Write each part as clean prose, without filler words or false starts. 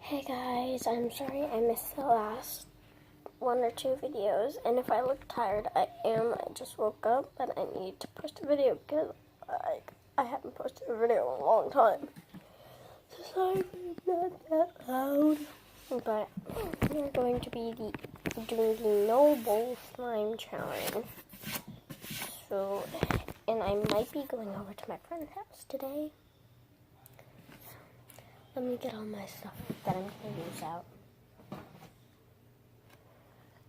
Hey guys, I'm sorry I missed the last one or two videos, and if I look tired, I am. I just woke up, but I need to post a video because I haven't posted a video in a long time. So sorry if I'm not that loud. But we're going to be doing the No Bowl Slime Challenge. So, and I might be going over to my friend's house today. Let me get all my stuff that I'm going to use out.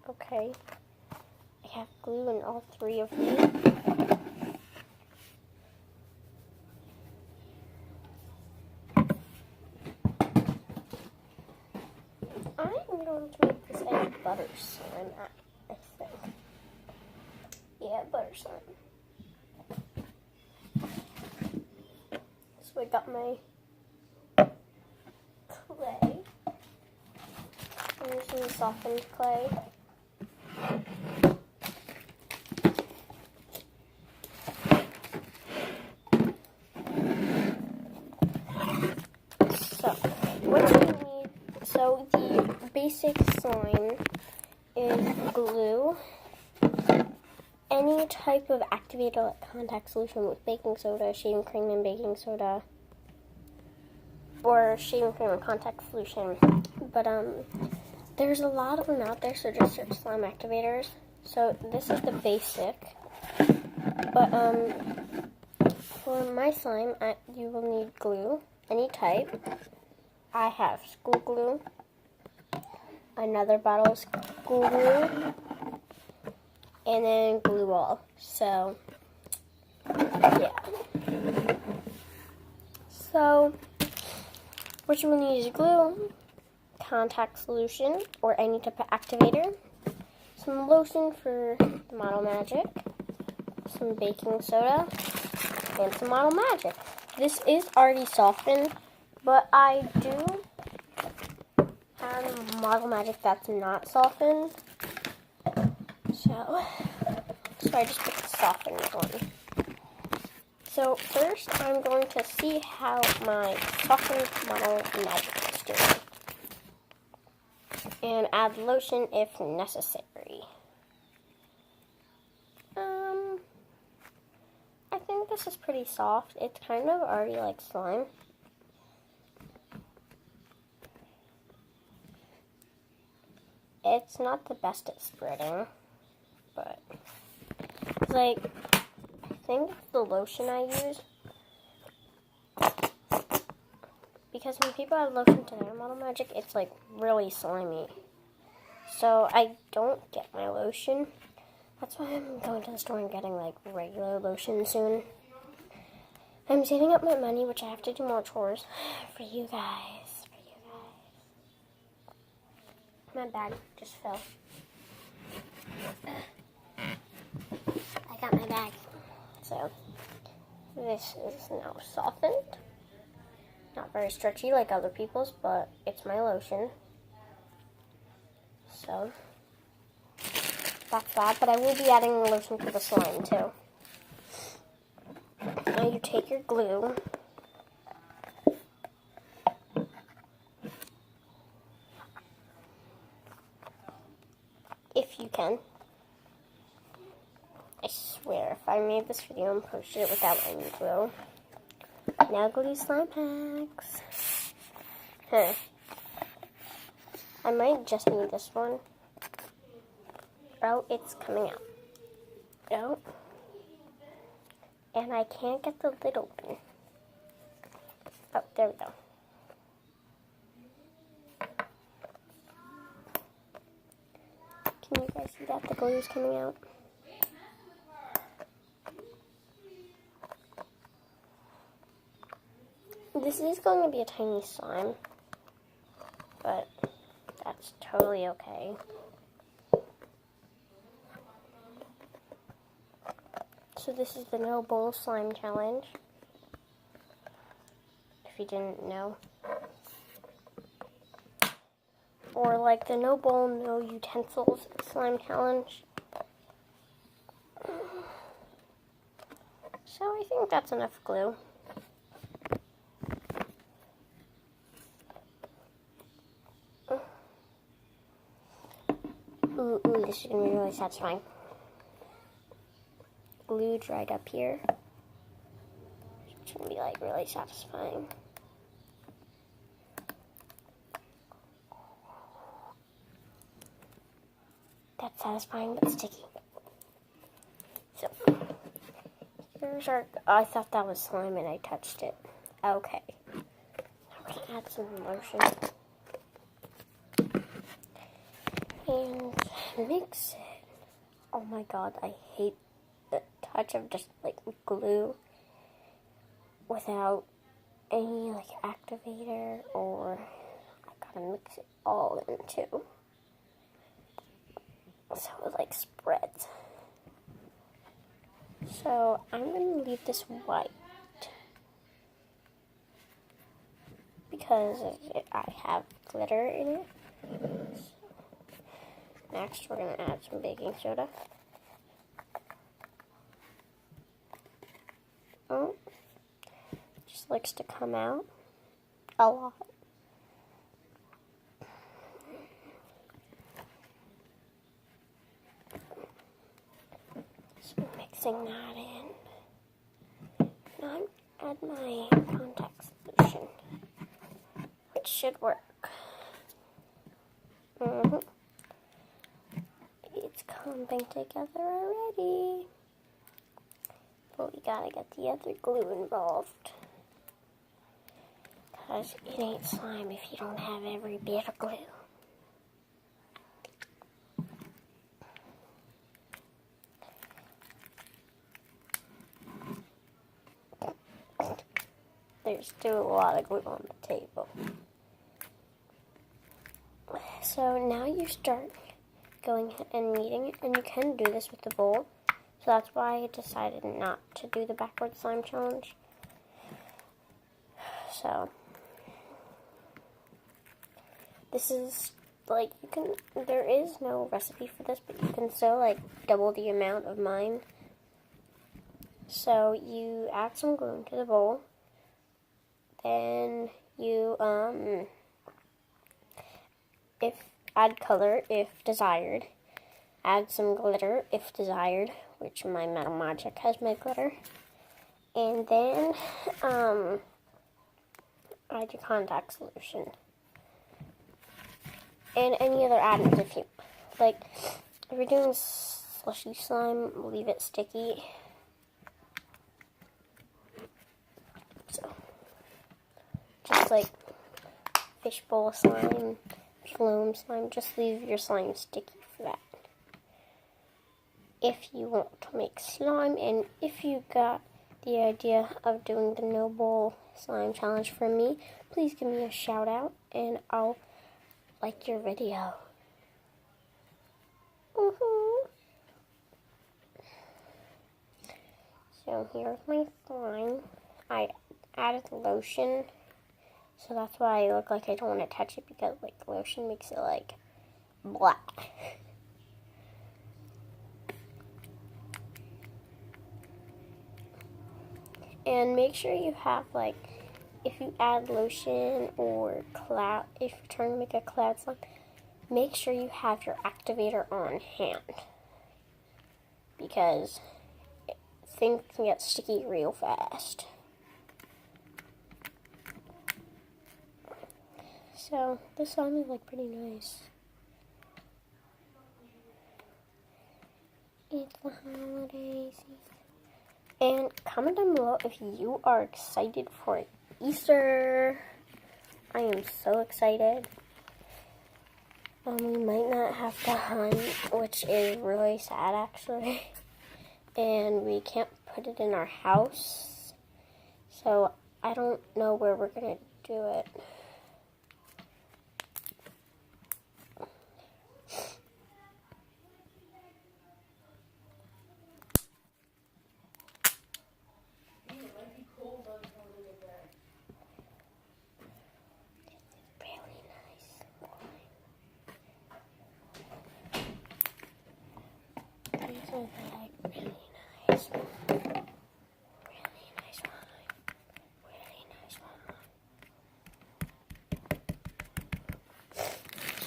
Okay. I have glue in all three of these. I'm going to make this a butter slime, I think. Yeah, butter slime. So I got my clay. I'm using softened clay. So, what you need, so the basic slime is glue, any type of activator like contact solution with baking soda, shaving cream and baking soda, or shaving cream and contact solution. But there's a lot of them out there, so just search slime activators. So this is the basic, but for my slime, you will need glue, any type. I have school glue, another bottle of school glue, and then glue ball. So, yeah. So, what you will need is glue, contact solution, or any type of activator, some lotion for the Model Magic, some baking soda, and some Model Magic. This is already softened, but I do have Model Magic that's not softened. So I just put the softened one. So first, I'm going to see how my softened Model Magic is doing, and add lotion if necessary. I think this is pretty soft. It's kind of already like slime. It's not the best at spreading, but like, I think it's the lotion I use. Because when people add lotion to their Model Magic, it's like really slimy. So I don't get my lotion. That's why I'm going to the store and getting like regular lotion soon. I'm saving up my money, which I have to do more chores for you guys. My bag just fell. I got my bag. So this is now softened. Not very stretchy like other people's, but it's my lotion. So that's that, but I will be adding the lotion to the slime too. Now you take your glue, if you can. I swear, if I made this video and posted it without any glue. Now glue slime packs. I might just need this one. Oh, it's coming out. Oh. And I can't get the lid open. Oh, there we go. Can you guys see that the glue is coming out? This is going to be a tiny slime, but that's totally okay. So this is the No Bowl Slime Challenge, if you didn't know. Or like the No Bowl, No Utensils Slime Challenge. So I think that's enough glue. Ooh, this is gonna be really satisfying. Glued right up here. It's gonna be like really satisfying. That's satisfying but sticky. So here's our. I thought that was slime and I touched it. Okay. I'm gonna add some lotion and mix it. Oh my god, I hate the touch of just like glue without any like activator, or I gotta mix it all in too. So it like spreads. So I'm gonna leave this white because I have glitter in it. So next we're gonna add some baking soda. Oh, just likes to come out a lot. So mixing that in. Now I add my contact solution, which should work. It's clumping together already. But we gotta get the other glue involved. Because it ain't slime if you don't have every bit of glue. There's still a lot of glue on the table. So now you start going and kneading it, and you can do this with the bowl. So that's why I decided not to do the backward slime challenge. So this is like, you can, there is no recipe for this, but you can still like double the amount of mine. So you add some glue into the bowl. Then you add color if desired. Add some glitter if desired, which my Metal Magic has my glitter. And then add your contact solution. And any other add-ins if you like. If you're doing slushy slime, leave it sticky. So just like fishbowl slime, flume slime, just leave your slime sticky for that. If you want to make slime, and if you got the idea of doing the no bowl slime challenge from me, please give me a shout out and I'll like your video. So here's my slime. I added lotion, so that's why I look like I don't want to touch it, because like lotion makes it like black. And make sure you have like, if you add lotion or cloud, if you're trying to make a cloud slime, make sure you have your activator on hand, because things can get sticky real fast. So this slime is like pretty nice. It's the holidays. And comment down below if you are excited for Easter. I am so excited. We might not have to hunt, which is really sad actually. And we can't put it in our house. So I don't know where we're gonna do it.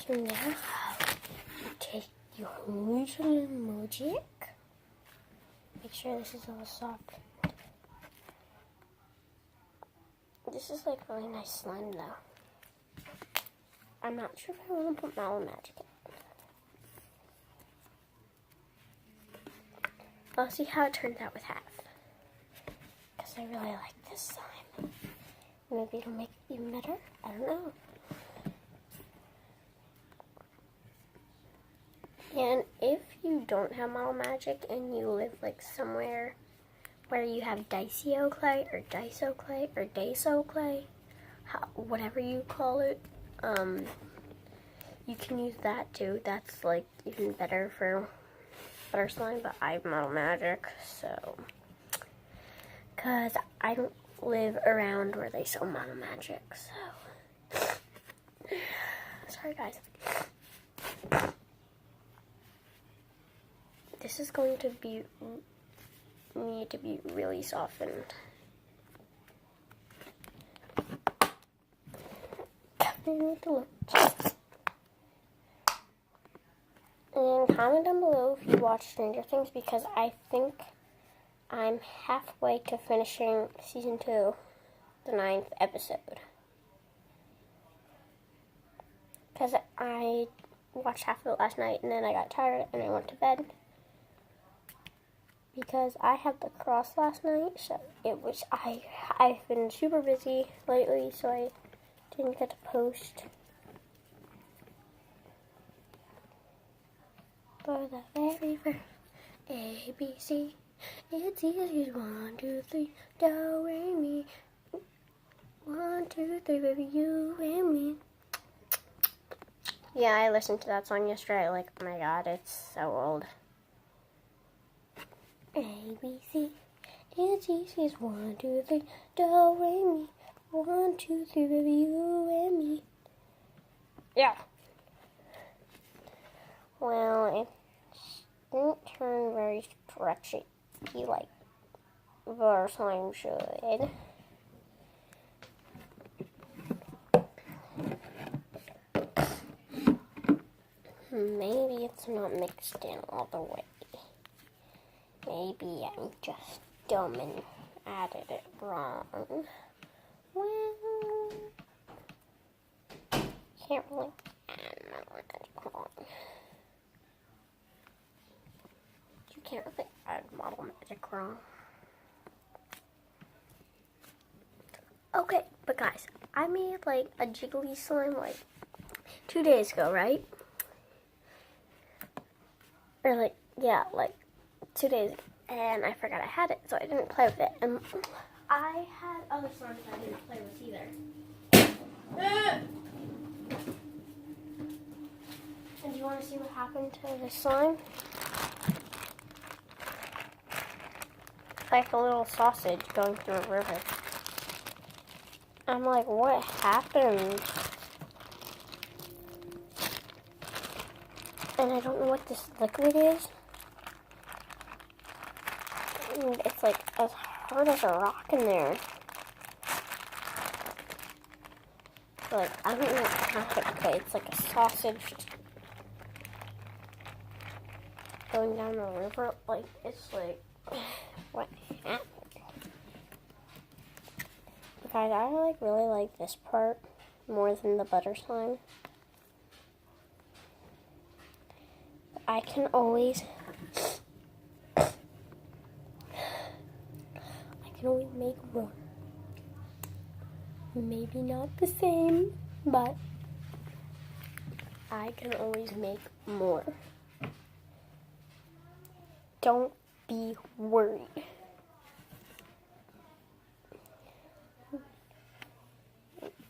So now you take usual magic. Make sure this is all soft. This is like really nice slime though. I'm not sure if I want to put Mallow Magic in. I'll see how it turns out with half. Because I really like this slime. Maybe it'll make it even better. I don't know. And if you don't have Mallow Magic and you live like somewhere where you have Dicio clay or Diso clay or Daso clay, whatever you call it, you can use that too. That's like even better for butter slime, but I have Mallow Magic, so, because I don't live around where they sell Mallow Magic, so, sorry guys. This is going to need to be really softened. And comment down below if you watch Stranger Things, because I think I'm halfway to finishing season 2, the 9th episode. Because I watched half of it last night and then I got tired and I went to bed. Because I had the cross last night, so I've been super busy lately, so I didn't get to post. For the very first ABC, it's easy as 1, 2, 3, do, re, mi. 1, 2, 3, baby, you and me. Yeah, I listened to that song yesterday, like, oh my god, it's so old. ABC, it's easy as 1, 2, 3, do, re, mi. 1, 2, 3, baby, you and me. Yeah. Well, it didn't turn very stretchy like butter slime should. Maybe it's not mixed in all the way. Maybe I'm just dumb and added it wrong. Well, can't really add my magic wrong. You can't really add Mallow Magic wrong. Okay, but guys, I made like a jiggly slime like 2 days ago, right? Or like, yeah, like 2 days ago. And I forgot I had it, so I didn't play with it. And I had other slimes I didn't play with either. And do you want to see what happened to the slime? Like a little sausage going through a river. I'm like, what happened? And I don't know what this liquid is. And it's like as hard as a rock in there. Like, I don't know what happened. Okay, it's like a sausage going down the river. Like, it's like, what happened? Guys, I like really like this part more than the butter slime. I can always make more. Maybe not the same, but I can always make more. Don't be worried.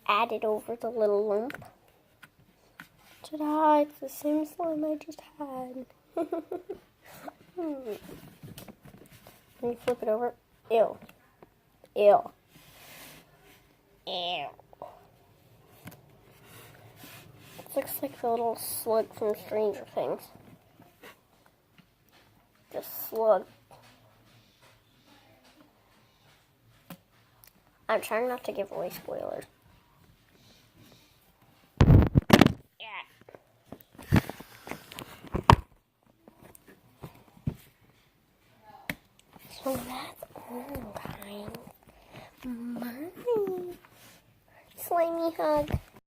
Add it over the little lump. Ta-da! It's the same slime I just had. Let me flip it over. Ew. Ew. Ew. It looks like the little slug from Stranger Things. Just slug. I'm trying not to give away spoilers. So that's all, guys. Bye. Slimy hug.